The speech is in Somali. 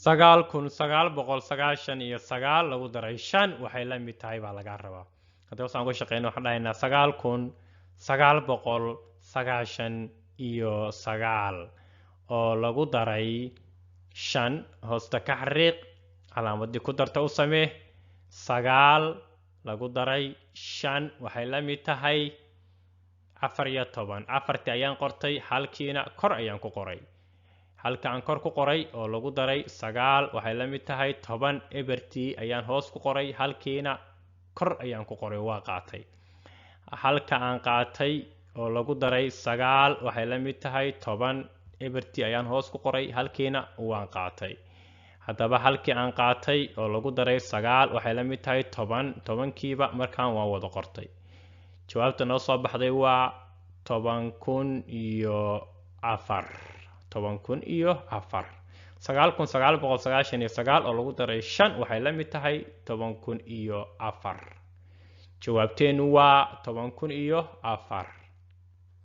9,999 lagu daray 5 waxay la mid tahay baa laga rabaa hadda waxaan ku shaqeynaa waxaan dhahaynaa 9,999 oo lagu daray 5 hoosta ka xariiq calaamadii ku darta u samee 9 lagu daray 5 waxay la mid tahay 14 afartii ayaan qortay halkiina kor ayaan ku qoray halka aan kor ku qoray oo lagu daray 9 waxay la mid tahay 10 ebertii ayaan hoos ku qoray halkiina kor ayaan ku qoray waa qaatay halka aan qaatay oo lagu daray 9 waxay la mid tahay 10 ebertii ayaan hoos ku qoray halkiina waan qaatay haddaba halkii aan qaatay oo lagu daray 9 waxay la mid tahay 10 10kiiba markaan waa wada qortay jawaabta noo soo baxday waa 10,004 10,004 9,999 oo lagu daray 5 waxay la mid tahay 10,004 jawaabteenu waa 10,004